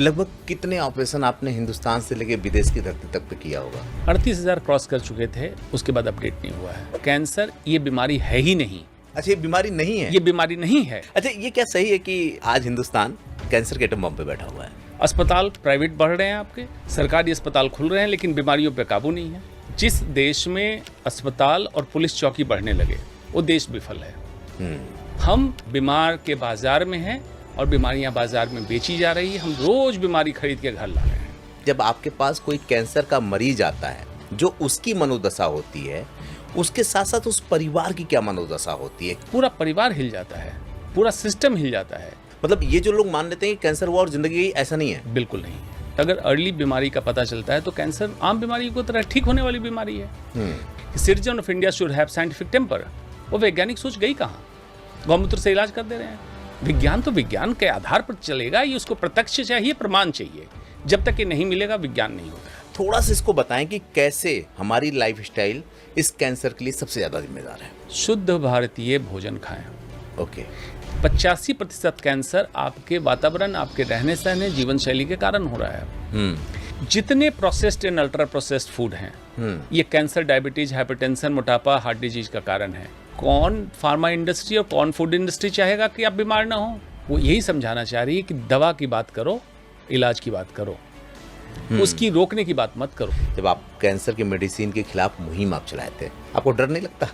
लगभग कितने ऑपरेशन आपने हिंदुस्तान से लेके विदेश की धरती तक पे किया होगा? 38,000 क्रॉस कर चुके थे, उसके बाद अपडेट नहीं हुआ है। कैंसर ये बीमारी है ही नहीं, अच्छा, ये बीमारी नहीं है? ये बीमारी नहीं है। अच्छा, ये क्या सही है कि आज हिंदुस्तान कैंसर के एटम बम पे बैठा हुआ है? अस्पताल प्राइवेट बढ़ रहे हैं, आपके सरकारी अस्पताल खुल रहे हैं, लेकिन बीमारियों पे काबू नहीं है। जिस देश में अस्पताल और पुलिस चौकी बढ़ने लगे वो देश विफल है। हम बीमार के बाजार में हैं और बीमारियां बाजार में बेची जा रही है। हम रोज बीमारी खरीद के घर ला रहे हैं। जब आपके पास कोई कैंसर का मरीज आता है, जो उसकी मनोदशा होती है, उसके साथ साथ उस परिवार की क्या मनोदशा होती है? पूरा परिवार हिल जाता है, पूरा सिस्टम हिल जाता है। मतलब ये जो लोग मान लेते हैं कि कैंसर हुआ और जिंदगी गई, ऐसा नहीं है? बिल्कुल नहीं। अगर अर्ली बीमारी का पता चलता है तो कैंसर आम बीमारी की तरह ठीक होने वाली बीमारी है। Citizen of India should have scientific temper. वो वैज्ञानिक सोच गई कहाँ? गौमूत्र से इलाज कर दे रहे हैं। विज्ञान तो विज्ञान के आधार पर चलेगा, ये उसको प्रत्यक्ष चाहिए, प्रमाण चाहिए। जब तक ये नहीं मिलेगा विज्ञान नहीं होगा। थोड़ा सा इसको बताएं कि कैसे हमारी लाइफस्टाइल इस कैंसर के लिए सबसे ज्यादा जिम्मेदार है। शुद्ध भारतीय भोजन खाएं। ओके। 85% कैंसर आपके वातावरण, आपके रहने सहने, जीवन शैली के कारण हो रहा है। जितने processed and ultra processed food हैं, ये कैंसर, डायबिटीज, हाइपरटेंशन, मोटापा, हार्ट डिजीज का कारण है। कौन फार्मा इंडस्ट्री और कौन फूड इंडस्ट्री चाहेगा कि आप बीमार ना हो? वो यही समझाना चाह रही है कि दवा की बात करो, इलाज की बात करो, उसकी रोकने की बात मत करो। जब आप कैंसर की मेडिसिन के खिलाफ मुहिम आप चलाए थे, आपको डर नहीं लगता?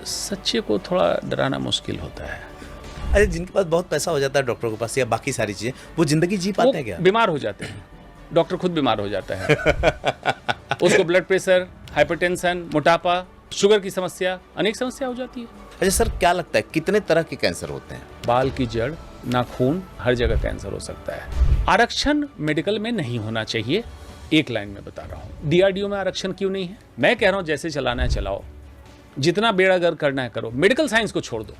सच्चे को थोड़ा डराना मुश्किल होता है। अरे, जिनके पास बहुत पैसा हो जाता है डॉक्टर के पास या बाकी सारी चीजें, वो जिंदगी जी पाते हैं क्या? बीमार हो जाते हैं, डॉक्टर खुद बीमार हो जाता है। उसको ब्लड प्रेशर, हाइपरटेंशन, मोटापा, शुगर की समस्या, अनेक समस्या हो जाती है। अच्छा सर, क्या लगता है कितने तरह के कैंसर होते हैं? बाल की जड़, नाखून, हर जगह कैंसर हो सकता है। आरक्षण मेडिकल में नहीं होना चाहिए। एक लाइन में बता रहा हूँ, डीआरडीओ में आरक्षण क्यों नहीं है? मैं कह रहा हूँ जैसे चलाना है चलाओ, जितना बेड़ा गर्क करना है करो, मेडिकल साइंस को छोड़ दो।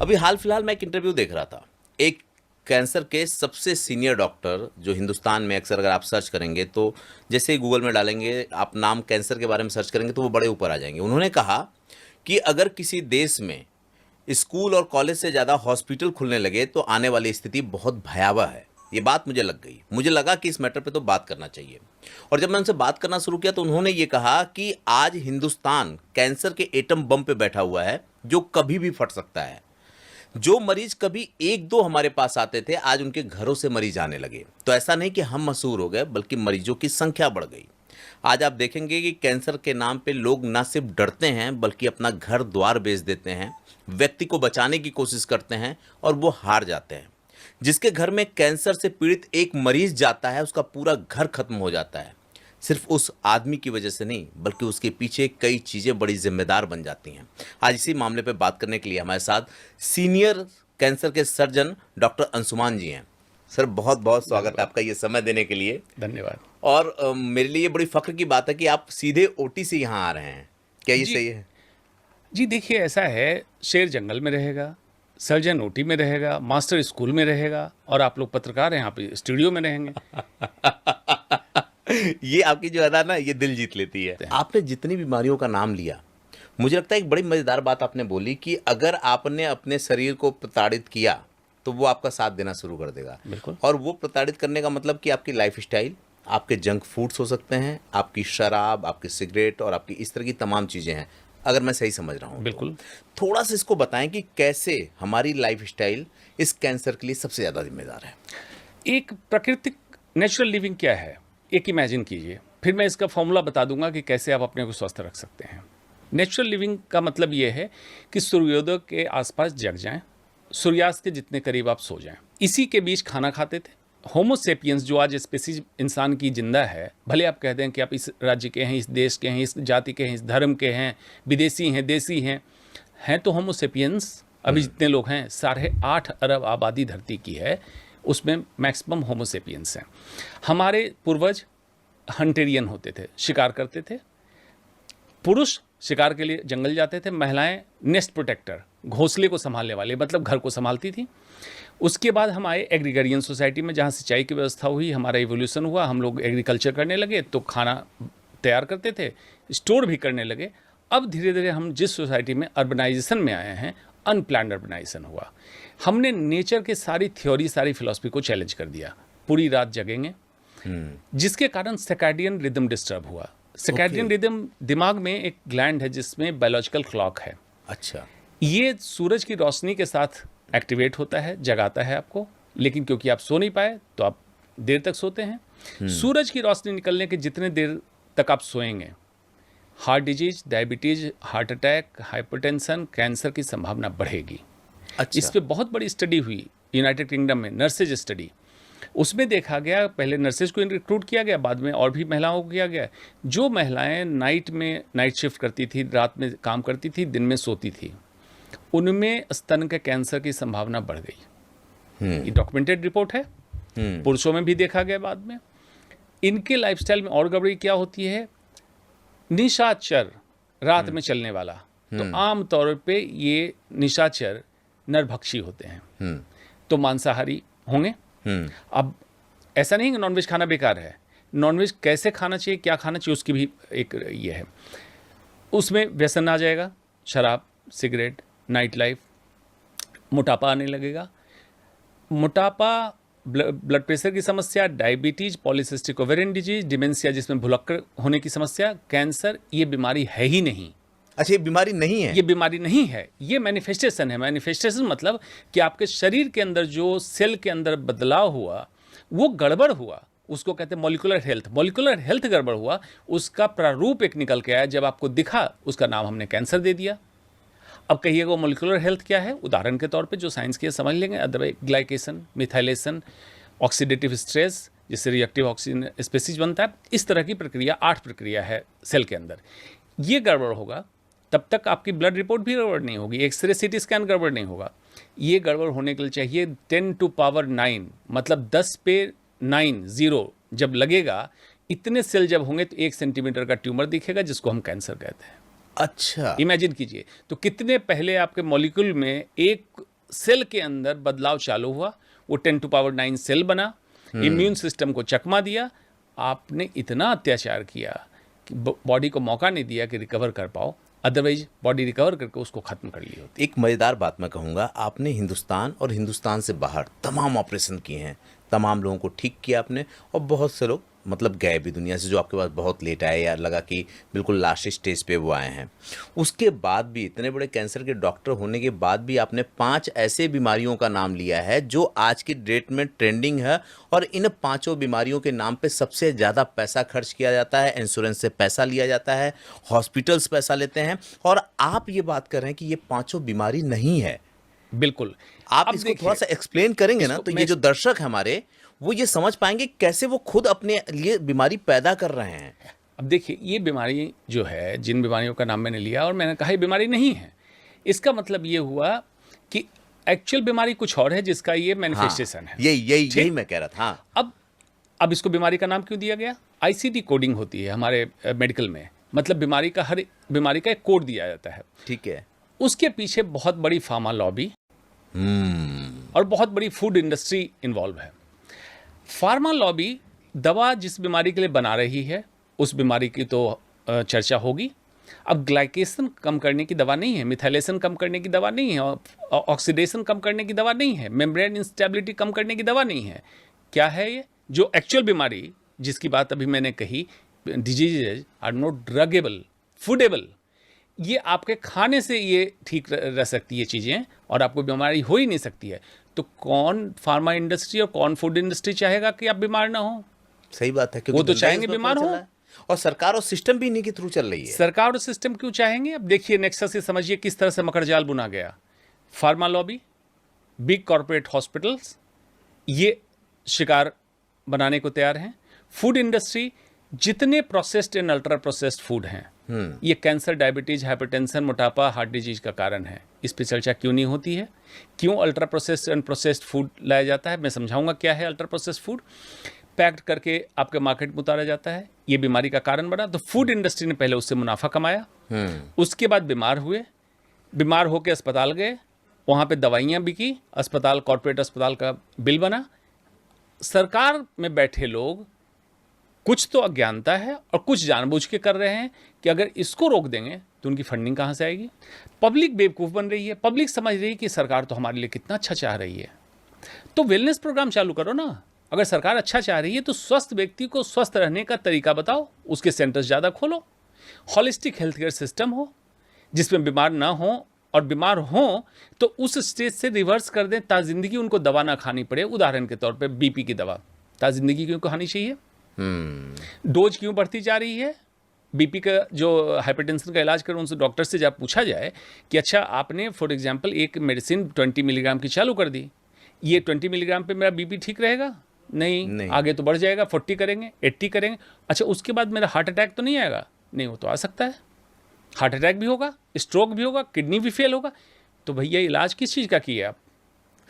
अभी हाल फिलहाल मैं एक इंटरव्यू देख रहा था। एक कैंसर के सबसे सीनियर डॉक्टर, जो हिंदुस्तान में अक्सर अगर आप सर्च करेंगे तो जैसे ही गूगल में डालेंगे, आप नाम कैंसर के बारे में सर्च करेंगे तो वो बड़े ऊपर आ जाएंगे। उन्होंने कहा कि अगर किसी देश में स्कूल और कॉलेज से ज़्यादा हॉस्पिटल खुलने लगे तो आने वाली स्थिति बहुत भयावह है। ये बात मुझे लग गई। मुझे लगा कि इस मैटर पे तो बात करना चाहिए। और जब मैं उनसे बात करना शुरू किया तो उन्होंने ये कहा कि आज हिंदुस्तान कैंसर के एटम बम पे बैठा हुआ है, जो कभी भी फट सकता है। जो मरीज कभी एक दो हमारे पास आते थे, आज उनके घरों से मरीज आने लगे। तो ऐसा नहीं कि हम मशहूर हो गए, बल्कि मरीजों की संख्या बढ़ गई। आज आप देखेंगे कि कैंसर के नाम पे लोग ना सिर्फ डरते हैं, बल्कि अपना घर द्वार बेच देते हैं, व्यक्ति को बचाने की कोशिश करते हैं और वो हार जाते हैं। जिसके घर में कैंसर से पीड़ित एक मरीज जाता है, उसका पूरा घर खत्म हो जाता है। सिर्फ उस आदमी की वजह से नहीं, बल्कि उसके पीछे कई चीज़ें बड़ी जिम्मेदार बन जाती हैं। आज इसी मामले पर बात करने के लिए हमारे साथ सीनियर कैंसर के सर्जन डॉक्टर अंशुमान जी हैं। सर, बहुत बहुत स्वागत है आपका ये समय देने के लिए। धन्यवाद। और मेरे लिए बड़ी फख्र की बात है कि आप सीधे ओटी से यहाँ आ रहे हैं। क्या ये सही है? जी देखिए, ऐसा है, शेर जंगल में रहेगा, सर्जन ओटी में रहेगा, मास्टर स्कूल में रहेगा, और आप लोग पत्रकार हैं, यहाँ पे स्टूडियो में रहेंगे। ये आपकी जो अदा ना, ये दिल जीत लेती है। आपने जितनी बीमारियों का नाम लिया, मुझे लगता है एक बड़ी मजेदार बात आपने बोली कि अगर आपने अपने शरीर को प्रताड़ित किया तो वो आपका साथ देना शुरू कर देगा। बिल्कुल। और वो प्रताड़ित करने का मतलब कि आपकी लाइफस्टाइल, आपके जंक फूड्स हो सकते हैं, आपकी शराब, आपकी सिगरेट और आपकी इस तरह की तमाम चीजें हैं, अगर मैं सही समझ रहा हूँ। बिल्कुल। थोड़ा सा इसको बताएं कि कैसे हमारी लाइफस्टाइल इस कैंसर के लिए सबसे ज्यादा जिम्मेदार है। एक प्राकृतिक नेचुरल लिविंग क्या है, एक इमेजिन कीजिए, फिर मैं इसका फॉर्मूला बता दूंगा कि कैसे आप अपने को स्वस्थ रख सकते हैं। नेचुरल लिविंग का मतलब ये है कि सूर्योदय के आसपास जग जाएं, सूर्यास्त के जितने करीब आप सो जाएं। इसी के बीच खाना खाते थे। होमोसेपियंस जो आज स्पीसीज इंसान की जिंदा है, भले आप कहते हैं कि आप इस राज्य के हैं, इस देश के हैं, इस जाति के हैं, इस धर्म के हैं, विदेशी हैं, देसी हैं तो होमोसेपियंस अभी जितने लोग हैं, 8.5 अरब आबादी धरती की है, उसमें मैक्सिमम होमोसेपियंस हैं। हमारे पूर्वज हंटेरियन होते थे, शिकार करते थे। पुरुष शिकार के लिए जंगल जाते थे, महिलाएं नेस्ट प्रोटेक्टर, घोंसले को संभालने वाले, मतलब घर को संभालती थी। उसके बाद हम आए एग्रीगेरियन सोसाइटी में, जहाँ सिंचाई की व्यवस्था हुई, हमारा इवोल्यूशन हुआ, हम लोग एग्रीकल्चर करने लगे, तो खाना तैयार करते थे, स्टोर भी करने लगे। अब धीरे धीरे हम जिस सोसाइटी में अर्बनाइजेशन में आए हैं, अनप्लान्ड अर्बनाइजेशन हुआ। हमने नेचर के सारी थ्योरी, सारी फिलॉसफी को चैलेंज कर दिया। पूरी रात जगेंगे, जिसके कारण सर्कैडियन रिदम डिस्टर्ब हुआ। सर्कैडियन रिदम दिमाग में एक ग्लैंड है जिसमें बायोलॉजिकल क्लॉक है। अच्छा। ये सूरज की रोशनी के साथ एक्टिवेट होता है, जगाता है आपको, लेकिन क्योंकि आप सो नहीं पाए तो आप देर तक सोते हैं। सूरज की रोशनी निकलने के जितने देर तक आप सोएंगे, heart disease, diabetes, heart attack, hypertension, cancer की संभावना बढ़ेगी। अच्छा। इस पे बहुत बड़ी स्टडी हुई यूनाइटेड किंगडम में, नर्सेज स्टडी। उसमें देखा गया, पहले नर्सेज को रिक्रूट किया गया, बाद में और भी महिलाओं को किया गया। जो महिलाएं नाइट शिफ्ट करती थी, रात में काम करती थी, दिन में सोती थी, उनमें स्तन के कैंसर की संभावना बढ़ गई। ये डॉक्यूमेंटेड रिपोर्ट है। पुरुषों में भी देखा गया बाद में। इनके लाइफस्टाइल में और गड़बड़ी क्या होती है, निशाचर, रात में चलने वाला, तो आम तौर पे ये निशाचर नरभक्षी होते हैं, तो मांसाहारी होंगे। अब ऐसा नहीं कि नॉनवेज खाना बेकार है, नॉनवेज कैसे खाना चाहिए, क्या खाना चाहिए, उसकी भी एक ये है। उसमें व्यसन आ जाएगा, शराब, सिगरेट, नाइट लाइफ, मोटापा आने लगेगा। मोटापा, ब्लड प्रेशर की समस्या, diabetes, polycystic ovarian disease, dementia जिसमें भुलक्कड़ होने की समस्या, कैंसर, ये बीमारी है ही नहीं। अच्छा, ये बीमारी नहीं है? ये बीमारी नहीं है, ये मैनिफेस्टेशन है। मैनिफेस्टेशन मतलब कि आपके शरीर के अंदर जो सेल के अंदर बदलाव हुआ, वो गड़बड़ हुआ, उसको कहते हैं मॉलिक्यूलर हेल्थ। मॉलिक्यूलर हेल्थ गड़बड़ हुआ, उसका प्रारूप एक निकल के आया, जब आपको दिखा उसका नाम हमने कैंसर दे दिया। अब कहिएगा वो मॉलिक्यूलर हेल्थ क्या है? उदाहरण के तौर पे जो साइंस के समझ लेंगे, otherwise glycation, methylation, oxidative stress, जिससे रिएक्टिव ऑक्सीजन स्पीसीज बनता है। इस तरह की प्रक्रिया, 8 प्रक्रिया है सेल के अंदर। ये गड़बड़ होगा तब तक आपकी ब्लड रिपोर्ट भी गड़बड़ नहीं होगी, एक्सरे सीटी स्कैन गड़बड़ नहीं होगा। ये गड़बड़ होने के लिए चाहिए 10⁻⁹, मतलब 10 पे 9 0 जब लगेगा, इतने सेल जब होंगे तो 1 सेंटीमीटर का ट्यूमर दिखेगा, जिसको हम कैंसर कहते हैं। अच्छा। इमेजिन कीजिए, तो कितने पहले आपके मॉलिक्यूल में एक सेल के अंदर बदलाव चालू हुआ, वो 10⁻⁹ सेल बना, इम्यून सिस्टम को चकमा दिया। आपने इतना अत्याचार किया कि बॉडी को मौका नहीं दिया कि रिकवर कर पाओ, अदरवाइज बॉडी रिकवर करके उसको खत्म कर ली होती। एक मज़ेदार बात मैं कहूँगा, आपने हिंदुस्तान और हिंदुस्तान से बाहर तमाम ऑपरेशन किए हैं, तमाम लोगों को ठीक किया आपने, और बहुत से लोग मतलब गए भी दुनिया से, जो आपके पास बहुत लेट आए या लगा कि बिल्कुल लास्ट स्टेज पे वो आए हैं। उसके बाद भी, इतने बड़े कैंसर के डॉक्टर होने के बाद भी, आपने 5 ऐसे बीमारियों का नाम लिया है जो आज की डेट में ट्रेंडिंग है, और इन 5 बीमारियों के नाम पे सबसे ज़्यादा पैसा खर्च किया जाता है, इंश्योरेंस से पैसा लिया जाता है, हॉस्पिटल्स पैसा लेते हैं, और आप ये बात कर रहे हैं कि ये 5 बीमारी नहीं है। बिल्कुल। आप अब इसको थोड़ा सा एक्सप्लेन करेंगे ना, तो ये जो दर्शक है हमारे, वो ये समझ पाएंगे कैसे वो खुद अपने लिए बीमारी पैदा कर रहे हैं। अब देखिए, ये बीमारी जो है, जिन बीमारियों का नाम मैंने लिया और मैंने कहा ये बीमारी नहीं है, इसका मतलब ये हुआ कि एक्चुअल बीमारी कुछ और है, जिसका ये मैनिफेस्टेशन है। यही मैं कह रहा था। हाँ। अब इसको बीमारी का नाम क्यों दिया गया? ICD कोडिंग होती है हमारे मेडिकल में, मतलब बीमारी का, हर बीमारी का एक कोड दिया जाता है। ठीक है। उसके पीछे बहुत बड़ी फार्मा लॉबी और बहुत बड़ी फूड इंडस्ट्री इन्वॉल्व है। फार्मा लॉबी दवा जिस बीमारी के लिए बना रही है, उस बीमारी की तो चर्चा होगी। अब ग्लाइकेशन कम करने की दवा नहीं है, मिथाइलेशन कम करने की दवा नहीं है, ऑक्सीडेशन कम करने की दवा नहीं है, मेम्ब्रेन इंस्टेबिलिटी कम करने की दवा नहीं है। क्या है ये? जो एक्चुअल बीमारी जिसकी बात अभी मैंने कही, डिजीजेज आर नॉट ड्रगेबल, फूडेबल। ये आपके खाने से ये ठीक रह सकती है चीज़ें, और आपको बीमारी हो ही नहीं सकती है। तो कौन फार्मा इंडस्ट्री और कौन फूड इंडस्ट्री चाहेगा कि आप बीमार ना हो? सही बात है, वो तो चाहेंगे बीमार हो, और सरकार और सिस्टम भी इन्हीं के थ्रू चल रही है। सरकार और सिस्टम क्यों चाहेंगे? अब देखिए, नेक्सस से समझिए किस तरह से मकड़जाल बुना गया। Pharma lobby, big corporate hospitals, ये शिकार बनाने को तैयार हैं। फूड इंडस्ट्री, जितने processed and ultra processed food हैं, ये कैंसर, डायबिटीज, हाइपरटेंशन, मोटापा, हार्ट डिजीज का कारण है। इस पर चर्चा क्यों नहीं होती है? क्यों ultra processed and processed food लाया जाता है? मैं समझाऊंगा क्या है अल्ट्रा प्रोसेस्ड फूड। पैक्ड करके आपके मार्केट में उतारा जाता है, ये बीमारी का कारण बना। तो फूड इंडस्ट्री ने पहले उससे मुनाफा कमाया, उसके बाद बीमार हुए, बीमार होकर अस्पताल गए, वहाँ पे दवाइयाँ बिकी, अस्पताल, कॉर्पोरेट अस्पताल का बिल बना। सरकार में बैठे लोग, कुछ तो अज्ञानता है और कुछ जानबूझ के कर रहे हैं कि अगर इसको रोक देंगे तो उनकी फंडिंग कहाँ से आएगी? पब्लिक बेवकूफ़ बन रही है, पब्लिक समझ रही है कि सरकार तो हमारे लिए कितना अच्छा चाह रही है। तो वेलनेस प्रोग्राम चालू करो ना। अगर सरकार अच्छा चाह रही है तो स्वस्थ व्यक्ति को स्वस्थ रहने का तरीका बताओ, उसके सेंटर्स ज़्यादा खोलो, हॉलिस्टिक हेल्थ केयर सिस्टम हो जिसमें बीमार ना हो, और बीमार हो तो उस स्टेज से रिवर्स कर दें ताकि ज़िंदगी उनको दवा ना खानी पड़े। उदाहरण के तौर पे बीपी की दवा ताकि ज़िंदगी क्यों खानी चाहिए? डोज क्यों बढ़ती जा रही है? बीपी का जो हाइपरटेंशन का इलाज करें उनसे डॉक्टर से जब पूछा जाए कि अच्छा आपने फॉर एग्जांपल एक मेडिसिन 20 मिलीग्राम की चालू कर दी, ये 20 मिलीग्राम पे मेरा बीपी ठीक रहेगा? नहीं, आगे तो बढ़ जाएगा, 40 करेंगे, 80 करेंगे। अच्छा उसके बाद मेरा हार्ट अटैक तो नहीं आएगा? नहीं, वो तो आ सकता है, हार्ट अटैक भी होगा, स्ट्रोक भी होगा, किडनी भी फेल होगा। तो भैया इलाज किस चीज़ का किया आप?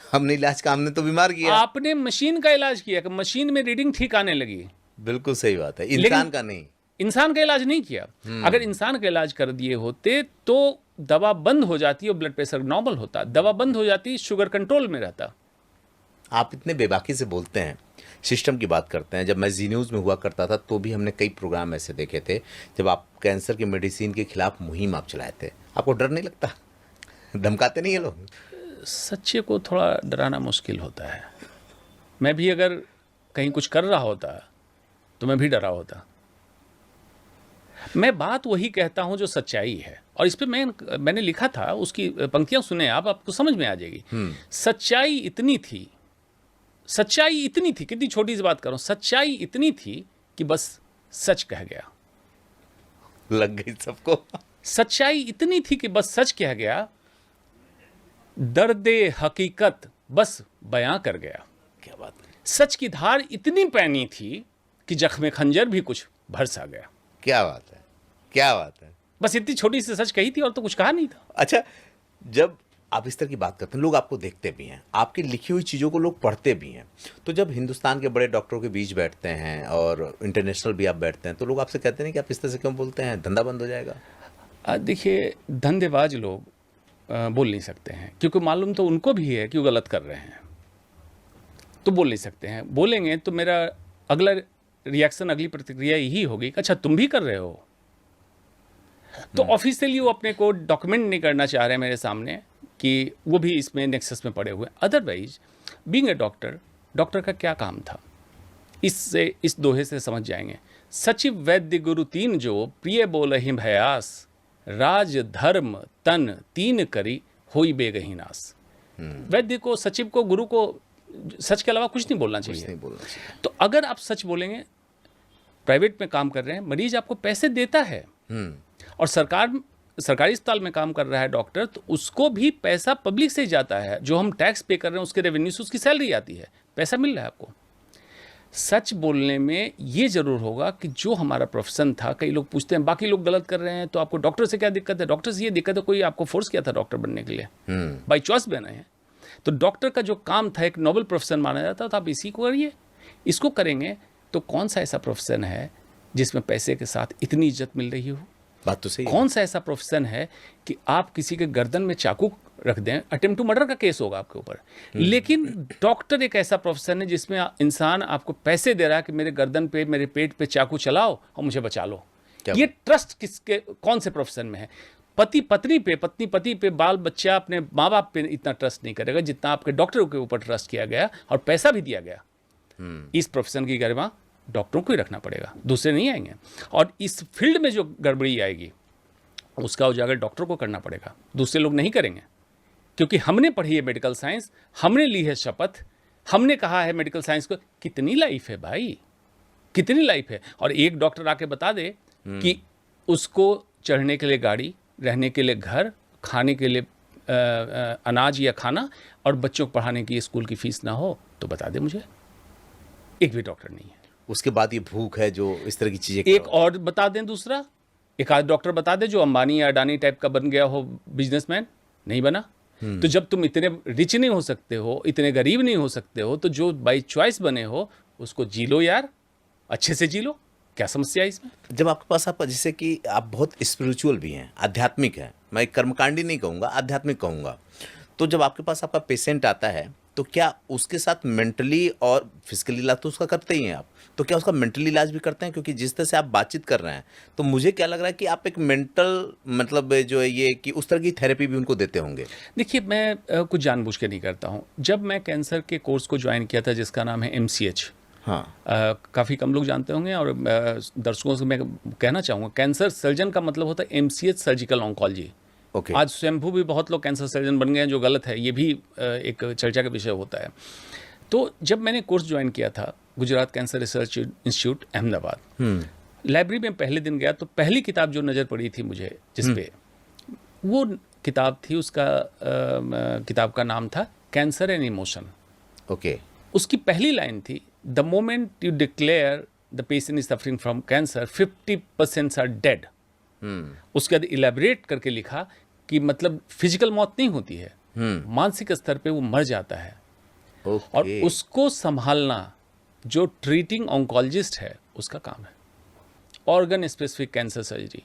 हमने इलाज का हमने तो बीमार किया। आपने मशीन का इलाज किया कि मशीन में रीडिंग ठीक आने लगी। बिल्कुल सही बात है, इंसान का नहीं। इंसान का इलाज नहीं किया। अगर इंसान का इलाज कर दिए होते तो दवा बंद हो जाती और ब्लड प्रेशर नॉर्मल होता, दवा बंद हो जाती, शुगर कंट्रोल में रहता। आप इतने बेबाकी से बोलते हैं, सिस्टम की बात करते हैं। जब मैं जी न्यूज़ में हुआ करता था तो भी हमने कई प्रोग्राम ऐसे देखे थे जब आप कैंसर की मेडिसिन के खिलाफ मुहिम आप चलाए थे। आपको डर नहीं लगता? धमकाते नहीं है लोग? सच्चे को थोड़ा डराना मुश्किल होता है। मैं भी अगर कहीं कुछ कर रहा होता तो मैं भी डरा होता। मैं बात वही कहता हूं जो सच्चाई है, और इस पे मैंने लिखा था, उसकी पंक्तियां सुने आप, आपको समझ में आ जाएगी। सच्चाई इतनी थी, कितनी छोटी सी बात करूं, सच्चाई इतनी थी कि बस सच कह गया। लग गई सबको। सच्चाई इतनी थी कि बस सच कह गया, दर्दे हकीकत बस बयां कर गया। क्या बात है। सच की धार इतनी पैनी थी कि जख्मे खंजर भी कुछ भर सा गया। क्या बात है, क्या बात है। बस इतनी छोटी सी सच कही थी और तो कुछ कहा नहीं था। अच्छा, जब आप इस तरह की बात करते हैं, लोग आपको देखते भी हैं, आपकी लिखी हुई चीज़ों को लोग पढ़ते भी हैं, तो जब हिंदुस्तान के बड़े डॉक्टरों के बीच बैठते हैं और इंटरनेशनल भी आप बैठते हैं तो लोग आपसे कहते हैं कि आप इस तरह से क्यों बोलते हैं, धंधा बंद हो जाएगा? देखिए, धंधेबाज लोग बोल नहीं सकते हैं, क्योंकि मालूम तो उनको भी है कि वो गलत कर रहे हैं, तो बोल नहीं सकते हैं। बोलेंगे तो मेरा अगला रिएक्शन, अगली प्रतिक्रिया यही होगी कि अच्छा तुम भी कर रहे हो। तो ऑफिशियली वो अपने को डॉक्यूमेंट नहीं करना चाह रहे हैं मेरे सामने कि वो भी इसमें नेक्सस में पड़े हुए। अदरवाइज बीइंग ए डॉक्टर का क्या काम था, इससे इस दोहे से समझ जाएंगे। सचिव वैद्य गुरु तीन जो, प्रिय बोलहि भयास, राज धर्म तन तीन करी होई बेगहि नास। वैद्य को, सचिव को, गुरु को सच के अलावा कुछ नहीं बोलना चाहिए। तो अगर आप सच बोलेंगे, प्राइवेट में काम कर रहे हैं, मरीज आपको पैसे देता है, और सरकारी अस्पताल में काम कर रहा है डॉक्टर, तो उसको भी पैसा पब्लिक से ही जाता है। जो हम टैक्स पे कर रहे हैं उसके रेवेन्यू से उसकी सैलरी आती है, पैसा मिल रहा है आपको। सच बोलने में ये जरूर होगा कि जो हमारा प्रोफेशन था, कई लोग पूछते हैं बाकी लोग गलत कर रहे हैं तो आपको डॉक्टर से क्या दिक्कत है? डॉक्टर से ये दिक्कत है, कोई आपको फोर्स किया था डॉक्टर बनने के लिए? बाई चॉइस बने हैं। तो डॉक्टर का जो काम था, एक नोबल प्रोफेशन माना जाता था, आप इसी को करिए। इसको करेंगे तो कौन सा ऐसा प्रोफेशन है जिसमें पैसे के साथ इतनी इज्जत मिल रही हो? बात तो सही है। कौन सा ऐसा प्रोफेशन है कि आप किसी के गर्दन में चाकू रख दें, अटेम्प्ट टू मर्डर का केस होगा आपके ऊपर। लेकिन डॉक्टर एक ऐसा प्रोफेशन है जिसमें इंसान आपको पैसे दे रहा है कि मेरे गर्दन पे, मेरे पेट पे चाकू चलाओ और मुझे बचा लो। ये ट्रस्ट किसके, कौन से प्रोफेशन में है? पति पत्नी पे, पत्नी पति पे, बाल बच्चा अपने माँ बाप पे इतना ट्रस्ट नहीं करेगा जितना आपके डॉक्टर के ऊपर ट्रस्ट किया गया और पैसा भी दिया गया। इस प्रोफेशन की गरिमा डॉक्टरों को ही रखना पड़ेगा, दूसरे नहीं आएंगे। और इस फील्ड में जो गड़बड़ी आएगी उसका उजागर डॉक्टर को करना पड़ेगा, दूसरे लोग नहीं करेंगे। क्योंकि हमने पढ़ी है मेडिकल साइंस, हमने ली है शपथ, हमने कहा है मेडिकल साइंस को। कितनी लाइफ है भाई, कितनी लाइफ है। और एक डॉक्टर आके बता दे कि उसको चढ़ने के लिए गाड़ी, रहने के लिए घर, खाने के लिए अनाज या खाना, और बच्चों को पढ़ाने की स्कूल की फीस ना हो, तो बता दे मुझे। एक भी डॉक्टर नहीं है। उसके बाद ये भूख है जो इस तरह की चीजें। एक और बता दें, दूसरा एक आध डॉक्टर बता दे जो अंबानी या अडानी टाइप का बन गया हो, बिजनेसमैन, नहीं बना। तो जब तुम इतने रिच नहीं हो सकते हो, इतने गरीब नहीं हो सकते हो, तो जो बाई चॉइस बने हो उसको जी लो यार, अच्छे से जी लो। क्या समस्या है इसमें? जब आपके पास आप, जैसे कि आप बहुत स्पिरिचुअल भी हैं, आध्यात्मिक है, मैं कर्मकांडी नहीं कहूँगा, आध्यात्मिक कहूँगा, तो जब आपके पास आपका पेशेंट आता है तो क्या उसके साथ मेंटली और फिजिकली इलाज तो उसका करते ही हैं आप, तो क्या उसका मेंटली इलाज भी करते हैं? क्योंकि जिस तरह से आप बातचीत कर रहे हैं, तो मुझे क्या लग रहा है कि आप एक मेंटल मतलब जो है ये कि उस तरह की थेरेपी भी उनको देते होंगे। देखिए, मैं कुछ जानबूझ के नहीं करता हूँ। जब मैं कैंसर के कोर्स को ज्वाइन किया था जिसका नाम है MCH, हाँ। काफ़ी कम लोग जानते होंगे, और दर्शकों से मैं कहना चाहूँगा, कैंसर सर्जन का मतलब होता है MCH सर्जिकल ऑन्कोलॉजी। ओके। आज स्वयंभू भी बहुत लोग कैंसर सर्जन बन गए हैं, जो गलत है, ये भी एक चर्चा का विषय होता है। तो जब मैंने कोर्स ज्वाइन किया था Gujarat cancer research institute Ahmedabad, library में पहले दिन गया तो पहली किताब जो नज़र पड़ी थी मुझे जिस पे, वो किताब थी, उसका किताब का नाम था कैंसर एंड इमोशन। ओके। उसकी पहली लाइन थी, the moment you declare the patient is suffering from cancer 50% are dead. उसके बाद इलेबरेट करके लिखा कि मतलब फिजिकल मौत नहीं होती है, मानसिक स्तर पे वो मर जाता है। और ओके। उसको संभालना जो ट्रीटिंग ऑन्कोलॉजिस्ट है उसका काम है। Organ specific cancer surgery,